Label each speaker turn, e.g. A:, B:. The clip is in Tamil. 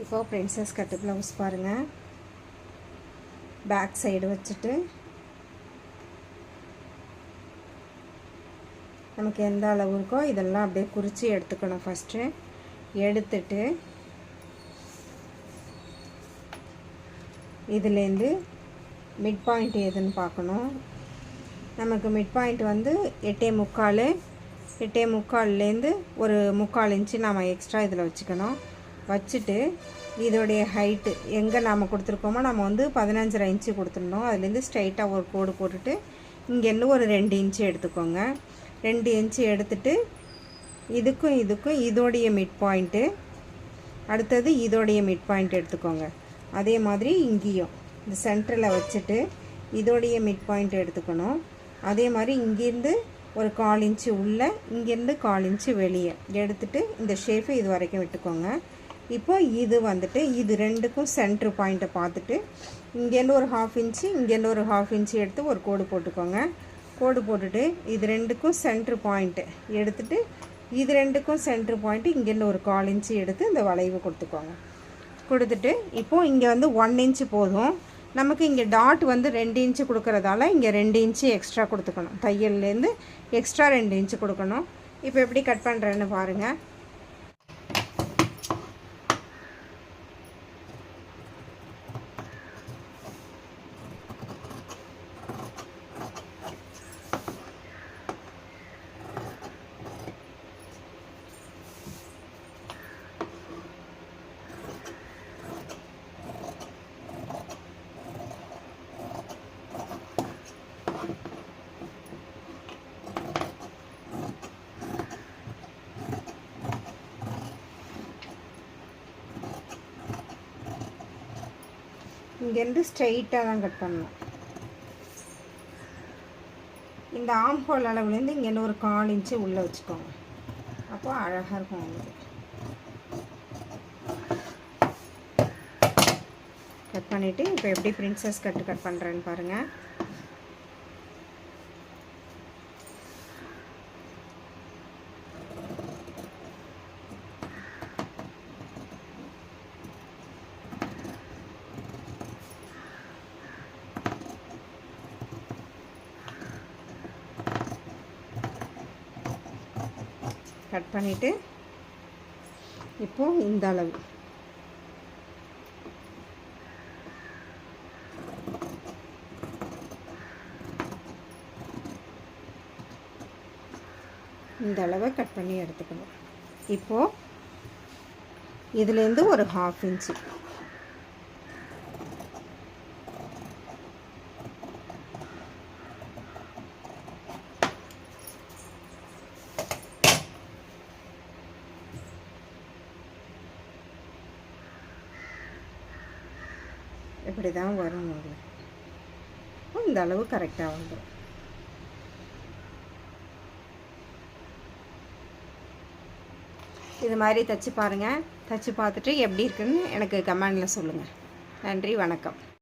A: இப்போ பிரின்சஸ் கட்டு ப்ளவுஸ் பாருங்கள். பேக் சைடு வச்சுட்டு நமக்கு எந்த அளவு இருக்கோ இதெல்லாம் அப்படியே குறித்து எடுத்துக்கணும். ஃபஸ்ட்டு எடுத்துட்டு இதுலேருந்து மிட் பாயிண்ட் எதுன்னு பார்க்கணும். நமக்கு மிட் பாயிண்ட் வந்து 8.25 ஒரு 3/4 இன்ச்சு நாம் எக்ஸ்ட்ரா இதில் வச்சுக்கணும். வச்சுட்டு இதோடைய ஹைட்டு எங்கே நாம் கொடுத்துருக்கோமோ நம்ம வந்து 15.5 இன்ச்சு கொடுத்துருந்தோம். அதுலேருந்து ஸ்ட்ரைட்டாக ஒரு கோடு போட்டுட்டு இங்கேருந்து ஒரு 2 இன்ச்சு எடுத்துக்கோங்க. 2 இன்ச்சு எடுத்துட்டு இதுக்கும் இதோடைய மிட் பாயிண்ட்டு, அடுத்தது இதோடைய மிட் பாயிண்ட் எடுத்துக்கோங்க. அதே மாதிரி இங்கேயும் இந்த சென்டரில் வச்சுட்டு இதோடைய மிட் பாயிண்ட் எடுத்துக்கணும். அதே மாதிரி இங்கேருந்து ஒரு 1/4 இன்ச்சு உள்ளே, இங்கேருந்து 1/4 இன்ச்சு வெளியே எடுத்துகிட்டு இந்த ஷேப்பை இது வரைக்கும் விட்டுக்கோங்க. இப்போ இது வந்துட்டு இது ரெண்டுக்கும் சென்ட்ரு பாயிண்ட்டை பார்த்துட்டு இங்கேருந்து ஒரு 1/2 இன்ச்சு, இங்கேருந்து ஒரு 1/2 இன்ச்சு எடுத்து ஒரு கோடு போட்டுக்கோங்க. கோடு போட்டுட்டு இது ரெண்டுக்கும் சென்ட்ரு பாயிண்ட்டு எடுத்துகிட்டு இது ரெண்டுக்கும் சென்ட்ரு பாயிண்ட்டு இங்கேருந்து ஒரு 1/4 இன்ச்சு எடுத்து இந்த வளைவு கொடுத்துக்கோங்க. கொடுத்துட்டு இப்போது இங்கே வந்து 1 இன்ச்சு போதும். நமக்கு இங்கே டாட் வந்து 2 இன்ச்சு கொடுக்குறதால இங்கே 2 இன்ச்சு எக்ஸ்ட்ரா கொடுத்துக்கணும். தையல்லேருந்து எக்ஸ்ட்ரா 2 இன்ச்சு கொடுக்கணும். இப்போ எப்படி கட் பண்ணுறேன்னு பாருங்கள். இங்கேருந்து ஸ்ட்ரெயிட்டாக தான் கட் பண்ணணும். இந்த ஆம் ஹோல் அளவுலேருந்து இங்கேருந்து ஒரு 1/4 இன்ச்சு உள்ளே வச்சுக்கோங்க. அப்போ அழகாக இருக்கும் உங்களுக்கு. கட் பண்ணிவிட்டு இப்போ எப்படி பிரின்சஸ் கட் பண்ணுறேன்னு பாருங்கள். கட் பண்ணிவிட்டு இப்போது இந்த அளவு இந்த அளவை கட் பண்ணி எடுத்துக்கணும். இப்போது இதுலேருந்து ஒரு 1/2 இன்ச்சு இப்படி தான் வரும் உங்களுக்கு. இந்த அளவு கரெக்டாக வந்துடும். இது மாதிரி தைச்சி பாருங்கள். தைச்சி பார்த்துட்டு எப்படி இருக்குன்னு எனக்கு கமெண்டில் சொல்லுங்கள். நன்றி, வணக்கம்.